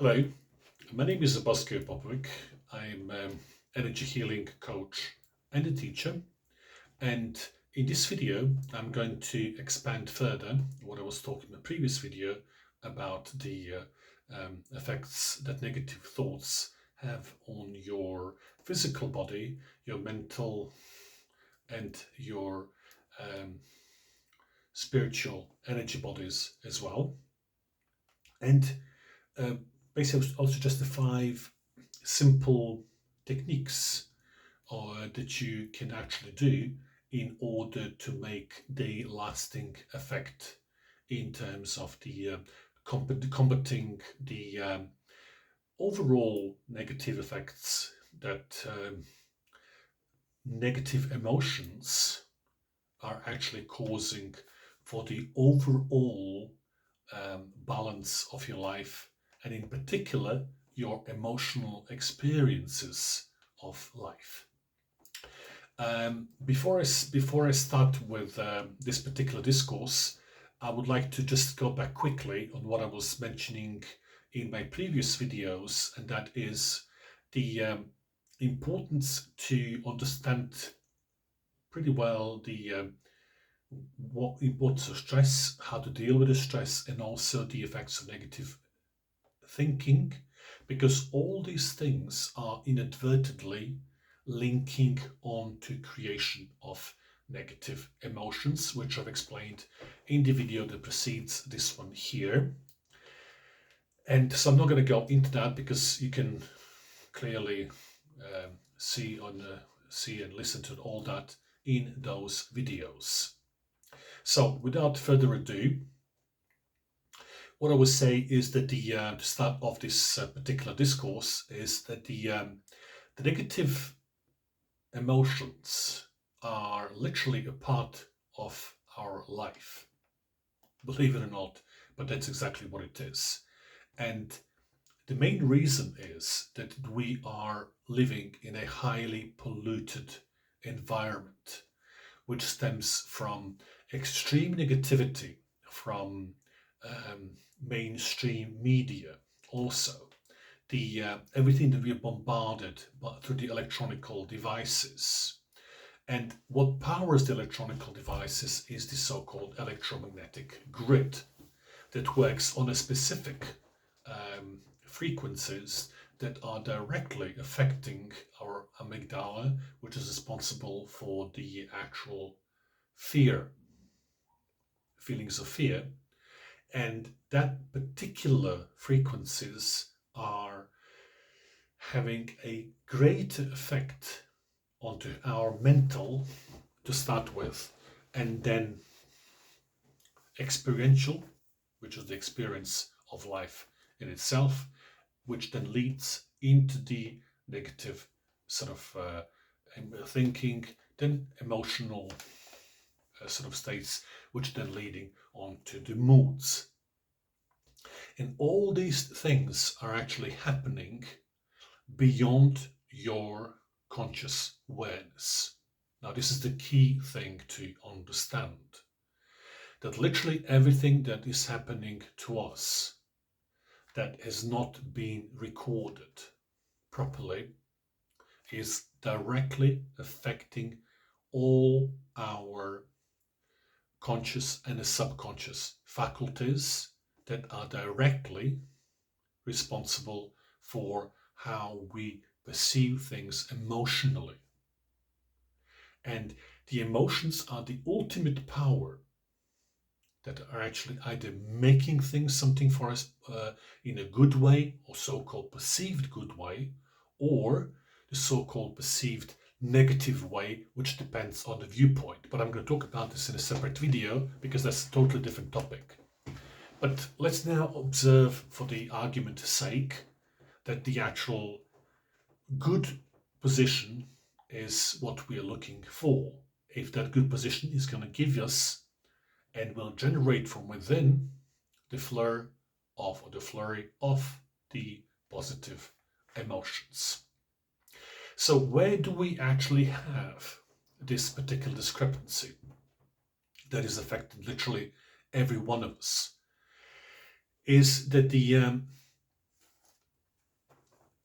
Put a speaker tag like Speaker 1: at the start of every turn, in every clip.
Speaker 1: Hello, my name is Bosko Popovic. I'm energy healing coach and a teacher. And in this video, I'm going to expand further what I was talking in the previous video about the effects that negative thoughts have on your physical body, your mental, and your um, spiritual energy bodies as well. And uh, basically, also just the five simple techniques that you can actually do in order to make the lasting effect in terms of the combating the overall negative effects that negative emotions are actually causing for the overall balance of your life, and in particular, your emotional experiences of life. Before I start with this particular discourse, I would like to just go back quickly on what I was mentioning in my previous videos, and that is the importance to understand pretty well the what importance of stress, how to deal with the stress, and also the effects of negative thinking, because all these things are inadvertently linking on to creation of negative emotions, which I've explained in the video that precedes this one here. And so I'm not going to go into that because you can clearly see and listen to all that in those videos. So without further ado, what I would say is that the start of this particular discourse is that the negative emotions are literally a part of our life. Believe it or not, but that's exactly what it is. And the main reason is that we are living in a highly polluted environment, which stems from extreme negativity from mainstream media. Also, the everything that we are bombarded through the electronical devices. And what powers the electronical devices is the so-called electromagnetic grid that works on a specific frequencies that are directly affecting our amygdala, which is responsible for the actual feelings of fear. And that particular frequencies are having a greater effect onto our mental to start with, and then experiential, which is the experience of life in itself, which then leads into the negative sort of thinking, then emotional sort of states, which then leading on to the moods. And all these things are actually happening beyond your conscious awareness. Now, this is the key thing to understand, that literally everything that is happening to us that has not been recorded properly is directly affecting all our conscious and subconscious faculties that are directly responsible for how we perceive things emotionally. And the emotions are the ultimate power that are actually either making things something for us in a good way, or so-called perceived good way, or the so-called perceived negative way, which depends on the viewpoint. But I'm going to talk about this in a separate video because that's a totally different topic. But let's now observe, for the argument's sake, that the actual good position is what we are looking for. If that good position is going to give us and will generate from within the flurry of the positive emotions. So where do we actually have this particular discrepancy that is affecting literally every one of us? Is that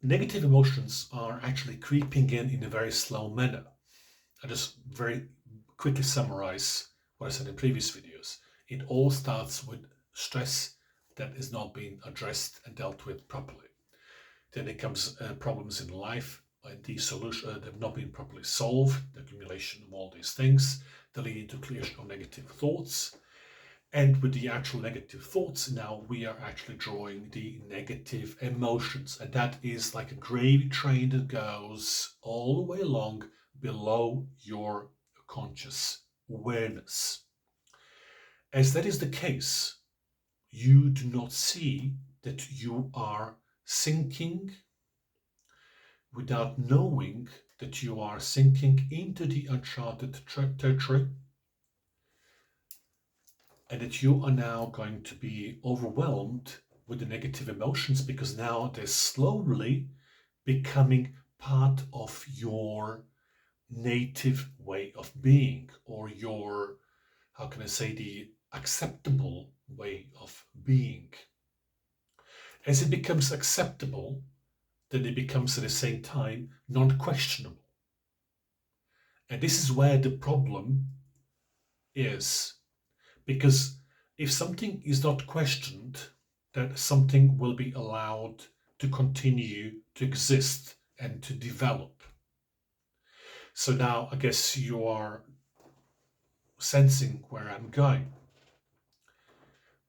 Speaker 1: Negative emotions are actually creeping in a very slow manner. I just very quickly summarize what I said in previous videos. It all starts with stress that is not being addressed and dealt with properly. Then it comes problems in life, and the solution have not been properly solved, the accumulation of all these things that lead into creation of negative thoughts. And with the actual negative thoughts, now we are actually drawing the negative emotions. And that is like a gravy train that goes all the way along below your conscious awareness. As that is the case, you do not see that you are sinking without knowing that you are sinking into the uncharted territory, and that you are now going to be overwhelmed with the negative emotions because now they're slowly becoming part of your native way of being, or your, how can I say, the acceptable way of being. As it becomes acceptable, then it becomes at the same time non-questionable. And this is where the problem is. Because if something is not questioned, then something will be allowed to continue to exist and to develop. So now I guess you are sensing where I'm going.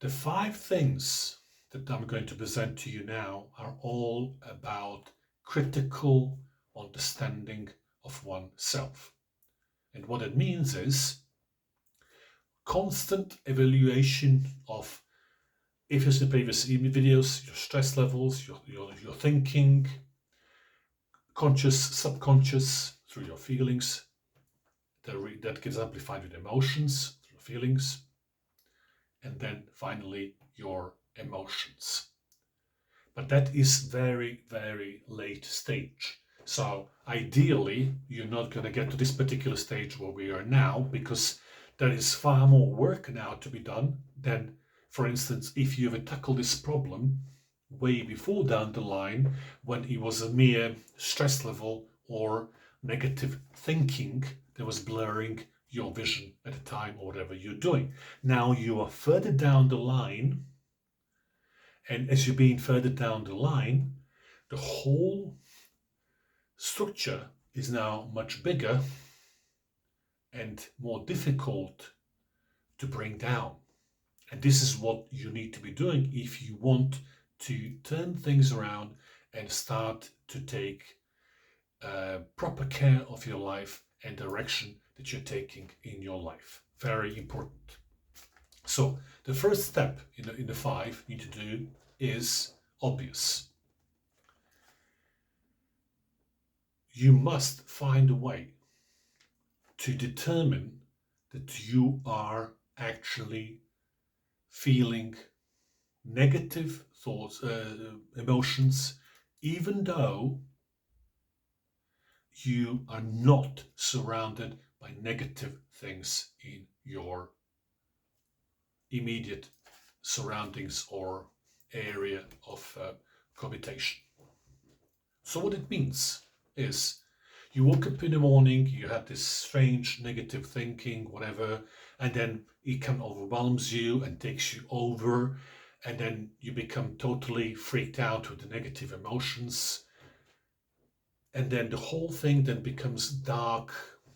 Speaker 1: The 5 things that I'm going to present to you now are all about critical understanding of oneself. And what it means is constant evaluation of, if it's the previous videos, your stress levels, your thinking, conscious, subconscious, through your feelings, that gets amplified with emotions, through feelings, and then finally your emotions. But that is very, very late stage. So ideally, you're not going to get to this particular stage where we are now, because there is far more work now to be done than, for instance, if you have tackled this problem way before down the line, when it was a mere stress level or negative thinking that was blurring your vision at the time, or whatever you're doing. Now you are further down the line, and as you're being further down the line, the whole structure is now much bigger and more difficult to bring down. And this is what you need to be doing if you want to turn things around and start to take proper care of your life and direction that you're taking in your life. Very important. So the first step in the 5 you need to do is obvious. You must find a way to determine that you are actually feeling negative thoughts, emotions, even though you are not surrounded by negative things in your immediate surroundings or area of cohabitation. So what it means is, you woke up in the morning, you had this strange negative thinking, whatever, and then it kind of overwhelms you and takes you over, and then you become totally freaked out with the negative emotions. And then the whole thing then becomes dark,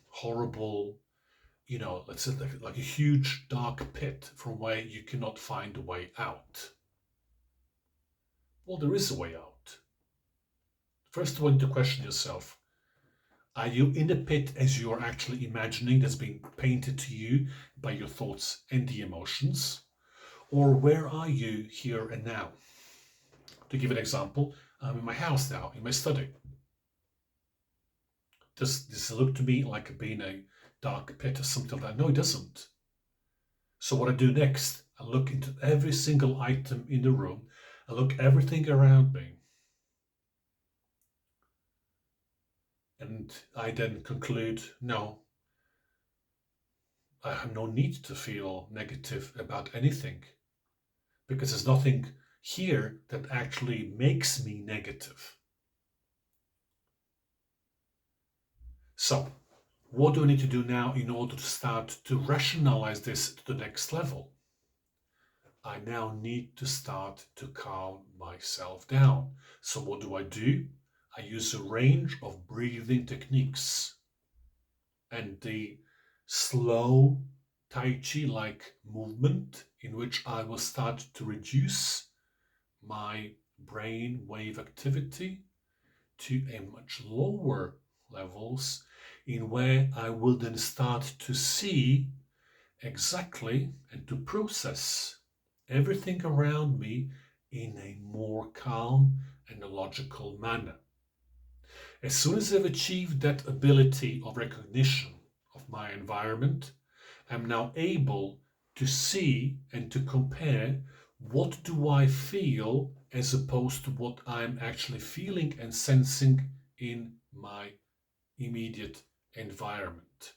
Speaker 1: horrible, let's say like a huge dark pit from where you cannot find a way out. Well, there is a way out. First, you want to question yourself. Are you in the pit as you are actually imagining, that's being painted to you by your thoughts and the emotions? Or where are you here and now? To give an example, I'm in my house now, in my study. Does this look to me like being a dark pit or something like that? No, it doesn't. So what I do next, I look into every single item in the room, I look everything around me, and I then conclude, no, I have no need to feel negative about anything, because there's nothing here that actually makes me negative. So, what do I need to do now in order to start to rationalize this to the next level? I now need to start to calm myself down. So what do? I use a range of breathing techniques and the slow Tai Chi-like movement in which I will start to reduce my brain wave activity to a much lower levels, in where I will then start to see exactly and to process everything around me in a more calm and a logical manner. As soon as I've achieved that ability of recognition of my environment, I'm now able to see and to compare what do I feel as opposed to what I'm actually feeling and sensing in my immediate environment.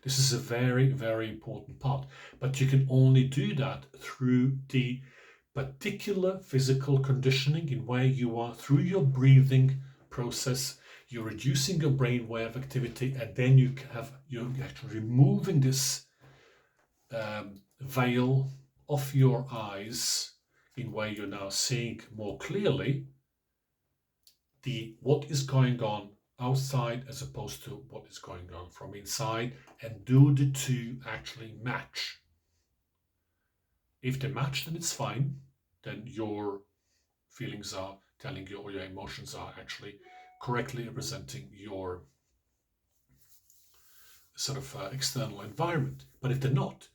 Speaker 1: This is a very, very important part, but you can only do that through the particular physical conditioning in where you are through your breathing process. You're reducing your brainwave activity, and then you're actually removing this veil off your eyes in where you're now seeing more clearly what is going on outside as opposed to what is going on from inside, and do the two actually match? If they match, then it's fine. Then your feelings are telling you, or your emotions are actually correctly representing your sort of external environment. But if they're not,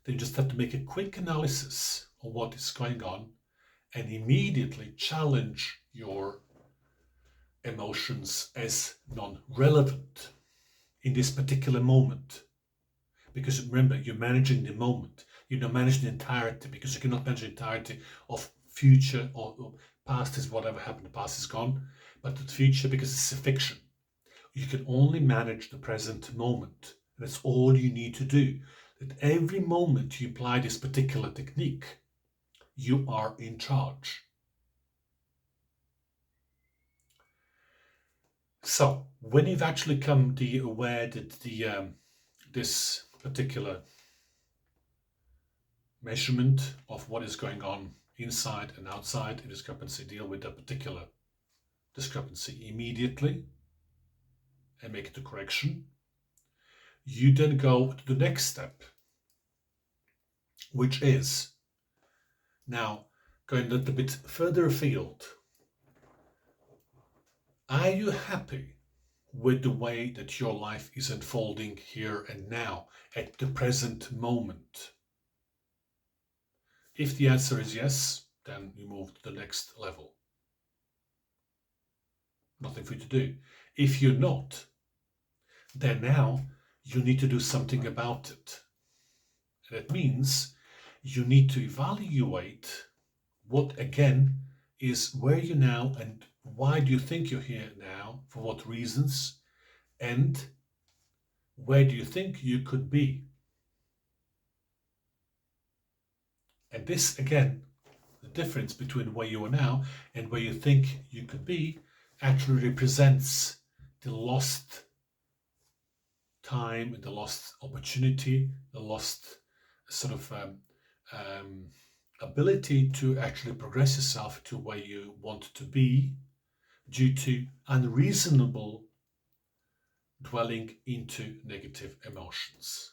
Speaker 1: then you just have to make a quick analysis of what is going on and immediately challenge your emotions as non-relevant in this particular moment. Because remember, you're managing the moment. You're not managing the entirety, because you cannot manage the entirety of future or past. Is whatever happened, the past is gone. But the future, because it's a fiction, you can only manage the present moment. And that's all you need to do. That every moment you apply this particular technique, you are in charge. So when you've actually come to be aware that this particular measurement of what is going on inside and outside a discrepancy, deal with that particular discrepancy immediately and make the correction. You then go to the next step, which is now going a little bit further afield. Are you happy with the way that your life is unfolding here and now at the present moment? If the answer is yes, then you move to the next level. Nothing for you to do. If you're not, then now you need to do something about it. And it means you need to evaluate what, again, is where you're now and why do you think you're here now, for what reasons, and where do you think you could be. And this, again, the difference between where you are now and where you think you could be actually represents the lost time, the lost opportunity, the lost sort of ability to actually progress yourself to where you want to be due to unreasonable dwelling into negative emotions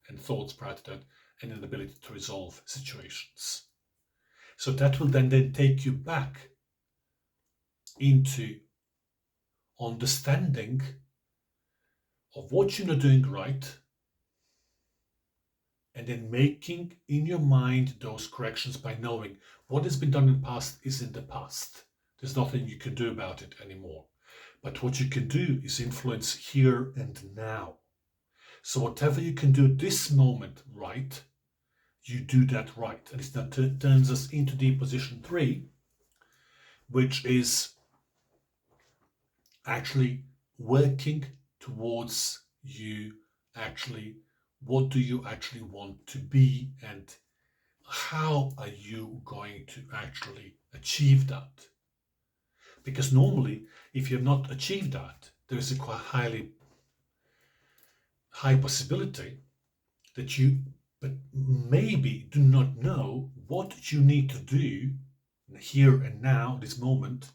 Speaker 1: and thoughts prior to that, and an ability to resolve situations. So that will then take you back into understanding of what you're not doing right, and then making in your mind those corrections by knowing what has been done in the past is in the past. There's nothing you can do about it anymore. But what you can do is influence here and now. So whatever you can do this moment right, you do that right. And it turns us into the position 3, which is actually working towards you actually, what do you actually want to be, and how are you going to actually achieve that? Because normally, if you have not achieved that, there is a quite high possibility that you but maybe do not know what you need to do here and now, this moment,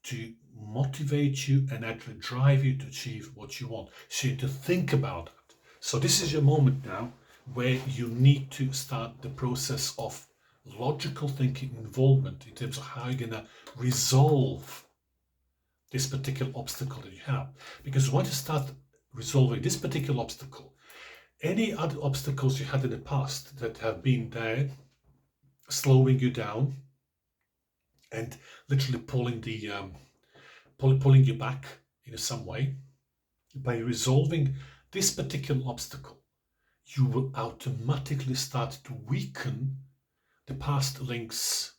Speaker 1: to motivate you and actually drive you to achieve what you want. So you need to think about it. So this is your moment now where you need to start the process of logical thinking involvement in terms of how you're going to resolve this particular obstacle that you have. Because once you start resolving this particular obstacle, any other obstacles you had in the past that have been there slowing you down and literally pulling you back in some way, by resolving this particular obstacle, you will automatically start to weaken the past links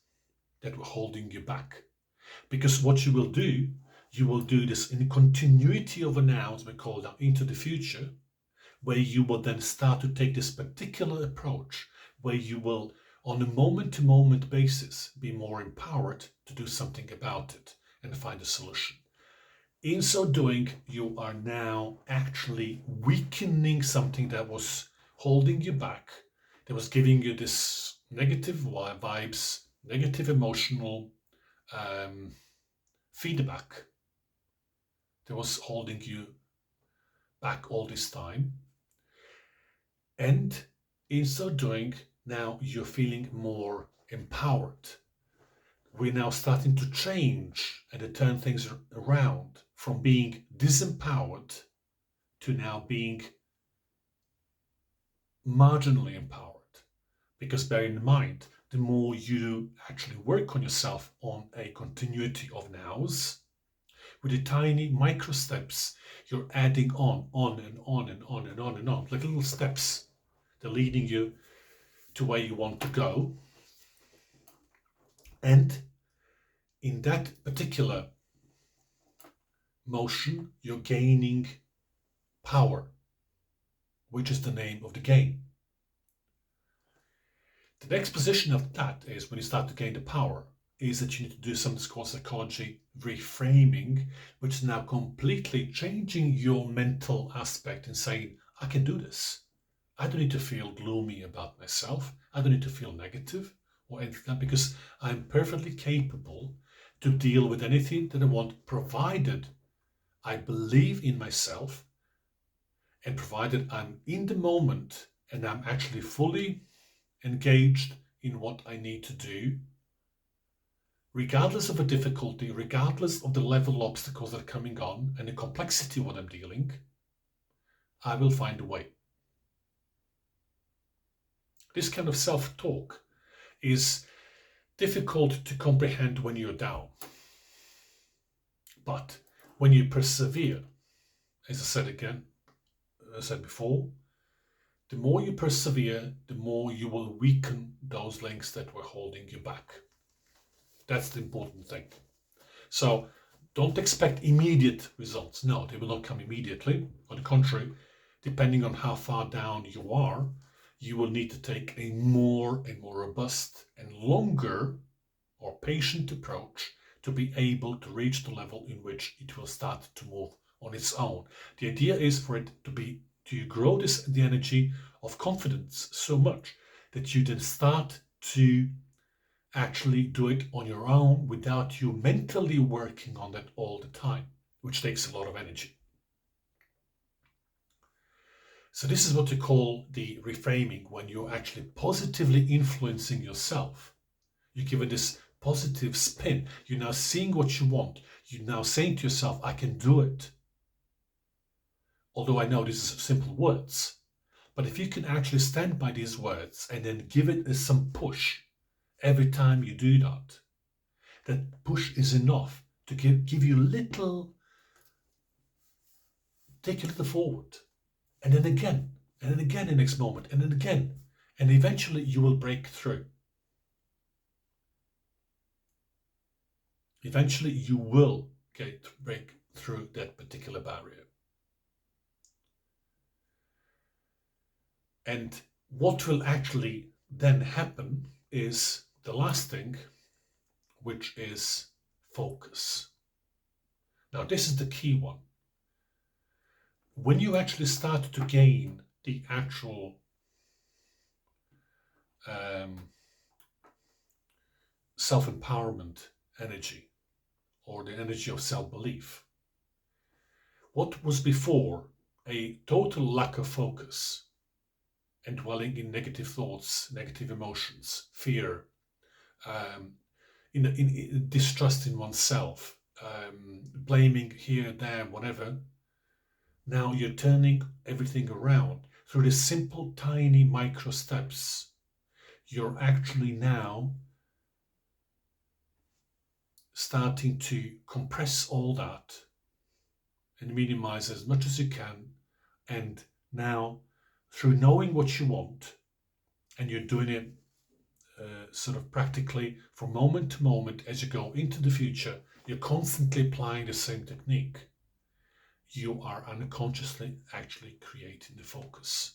Speaker 1: that were holding you back. Because what you will do this in continuity of a now, as we call that, into the future, where you will then start to take this particular approach, where you will, on a moment-to-moment basis, be more empowered to do something about it and find a solution. In so doing, you are now actually weakening something that was holding you back, that was giving you this negative vibes, negative emotional feedback that was holding you back all this time. And in so doing, now you're feeling more empowered. We're now starting to change and to turn things around from being disempowered to now being marginally empowered. Because bear in mind, the more you actually work on yourself on a continuity of nows, with the tiny micro steps, you're adding on and on and on and on and on, like little steps. They're leading you to where you want to go. And in that particular motion, you're gaining power, which is the name of the game. The next position of that is when you start to gain the power, is that you need to do something called psychology reframing, which is now completely changing your mental aspect and saying, I can do this. I don't need to feel gloomy about myself. I don't need to feel negative or anything like that, because I'm perfectly capable to deal with anything that I want, provided I believe in myself and provided I'm in the moment and I'm actually fully engaged in what I need to do, regardless of the difficulty, regardless of the level of obstacles that are coming on and the complexity of what I'm dealing, I will find a way. This kind of self-talk is difficult to comprehend when you're down. But when you persevere, as I said before, the more you persevere, the more you will weaken those links that were holding you back. That's the important thing. So don't expect immediate results. No, they will not come immediately. On the contrary, depending on how far down you are, you will need to take a more and more robust and longer or patient approach to be able to reach the level in which it will start to move on its own. The idea is for it to grow the energy of confidence so much that you then start to actually do it on your own without you mentally working on that all the time, which takes a lot of energy. So this is what you call the reframing, when you're actually positively influencing yourself. You give it this positive spin. You're now seeing what you want. You're now saying to yourself, I can do it. Although I know this is simple words, but if you can actually stand by these words and then give it some push every time you do that, that push is enough to give you take you a little forward, and then again the next moment, and then again, and eventually you will break through. Eventually you will break through that particular barrier. And what will actually then happen is the last thing, which is focus. Now, this is the key one. When you actually start to gain the actual self-empowerment energy, or the energy of self-belief, what was before a total lack of focus and dwelling in negative thoughts, negative emotions, fear, in distrust in oneself, blaming here, there, whatever. Now you're turning everything around through the simple, tiny micro steps. You're actually now starting to compress all that and minimize as much as you can. And now, through knowing what you want, and you're doing it sort of practically from moment to moment as you go into the future, you're constantly applying the same technique. You are unconsciously actually creating the focus.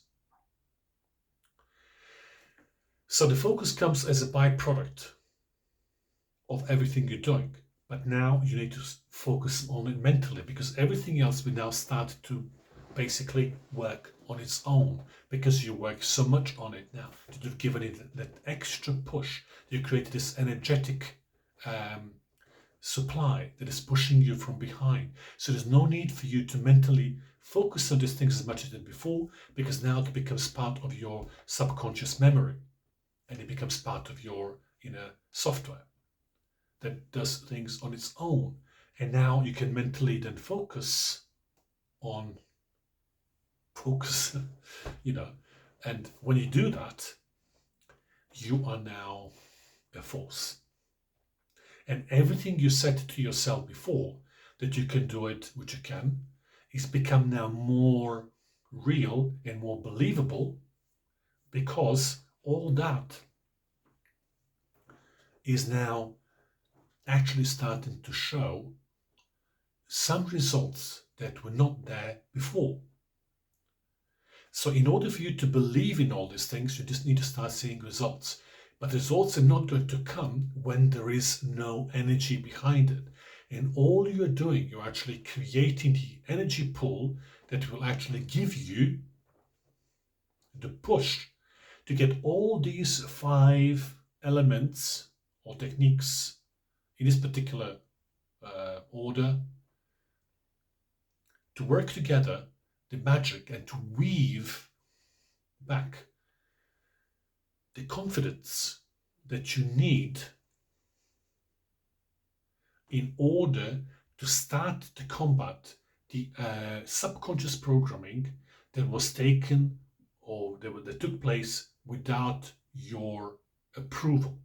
Speaker 1: So the focus comes as a byproduct of everything you're doing. But now you need to focus on it mentally, because everything else will now start to basically work on its own, because you work so much on it now that you've given it that extra push. You create this energetic supply that is pushing you from behind. So there's no need for you to mentally focus on these things as much as you did before, because now it becomes part of your subconscious memory, and it becomes part of your inner software that does things on its own. And now you can mentally then focus, and when you do that, you are now a force. And everything you said to yourself before, that you can do it, which you can, is become now more real and more believable, because all that is now actually starting to show some results that were not there before. So in order for you to believe in all these things, you just need to start seeing results. But results are not going to come when there is no energy behind it. And all you're doing, you're actually creating the energy pool that will actually give you the push to get all these 5 elements or techniques in this particular order to work together, the magic, and to weave back the confidence that you need in order to start to combat the subconscious programming that was taken, or that took place without your approval.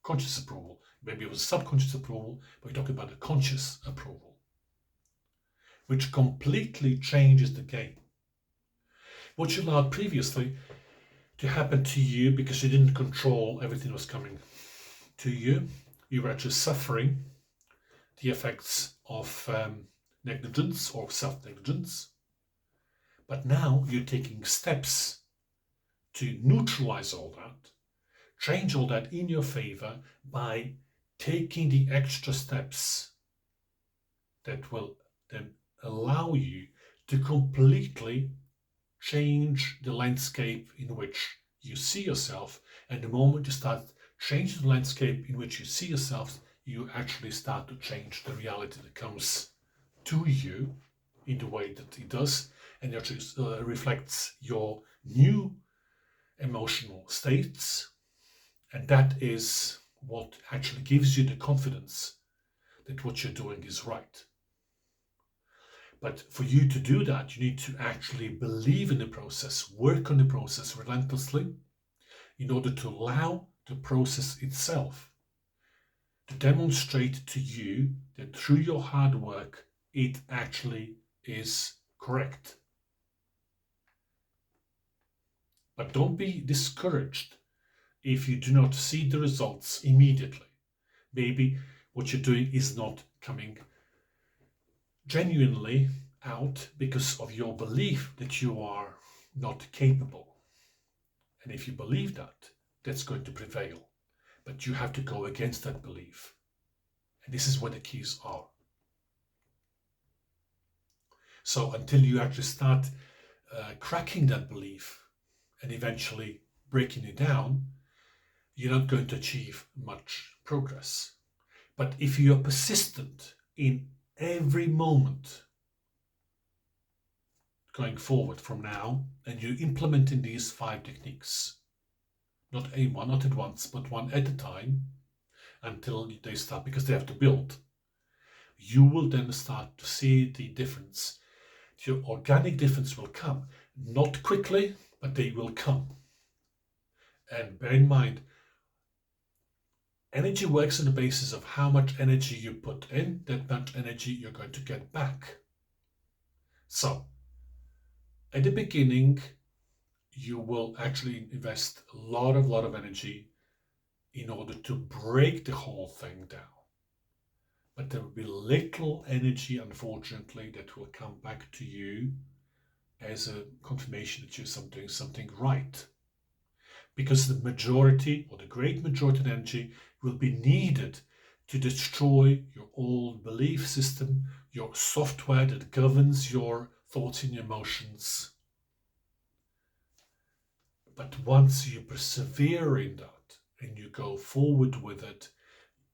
Speaker 1: Conscious approval. Maybe it was subconscious approval, but we're talking about the conscious approval, which completely changes the game. What you allowed previously to happen to you because you didn't control everything that was coming to you, you were actually suffering the effects of negligence or self-negligence. But now you're taking steps to neutralize all that, change all that in your favor by taking the extra steps that will then allow you to completely change the landscape in which you see yourself. And the moment you start changing the landscape in which you see yourself, you actually start to change the reality that comes to you in the way that it does, and it actually reflects your new emotional states. And that is what actually gives you the confidence that what you're doing is right. But for you to do that, you need to actually believe in the process, work on the process relentlessly, in order to allow the process itself to demonstrate to you that through your hard work, it actually is correct. But don't be discouraged if you do not see the results immediately. Maybe what you're doing is not coming genuinely out because of your belief that you are not capable. And if you believe that, that's going to prevail. But you have to go against that belief. And this is where the keys are. So until you actually start cracking that belief and eventually breaking it down, you're not going to achieve much progress. But if you are persistent in every moment going forward from now, and you implementing these 5 techniques, not one, not at once, but one at a time, until they start, because they have to build, you will then start to see the difference. Your organic difference will come, not quickly, but they will come. And bear in mind, energy works on the basis of how much energy you put in, that much energy you're going to get back. So, at the beginning, you will actually invest a lot of energy in order to break the whole thing down. But there will be little energy, unfortunately, that will come back to you as a confirmation that you're doing something right. Because the majority, or the great majority of energy, will be needed to destroy your old belief system, your software that governs your thoughts and emotions. But once you persevere in that and you go forward with it,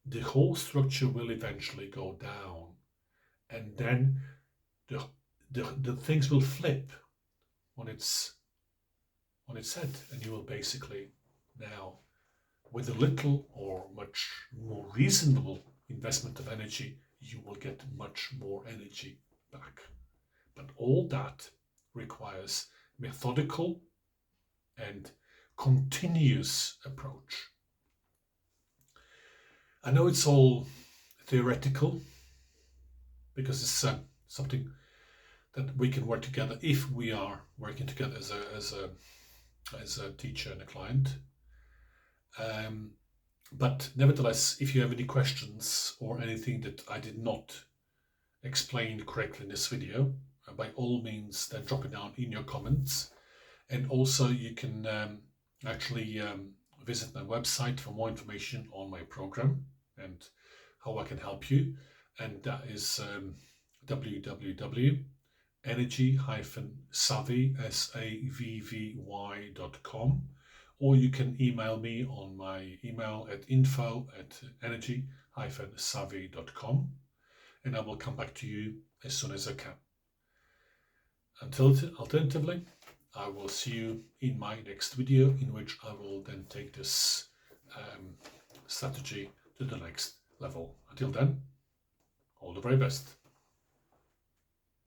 Speaker 1: the whole structure will eventually go down. And then the things will flip on its head, and you will basically now, with a little or much more reasonable investment of energy, you will get much more energy back. But all that requires methodical and continuous approach. I know it's all theoretical, because it's something that we can work together if we are working together as a teacher and a client. But nevertheless, if you have any questions or anything that I did not explain correctly in this video, by all means, then drop it down in your comments. And also you can actually visit my website for more information on my program and how I can help you. And that is www.energy-savvy.com, or you can email me on my email at info@energy-savvy.com, and I will come back to you as soon as I can. Alternatively, I will see you in my next video, in which I will then take this strategy to the next level. Until then, all the very best.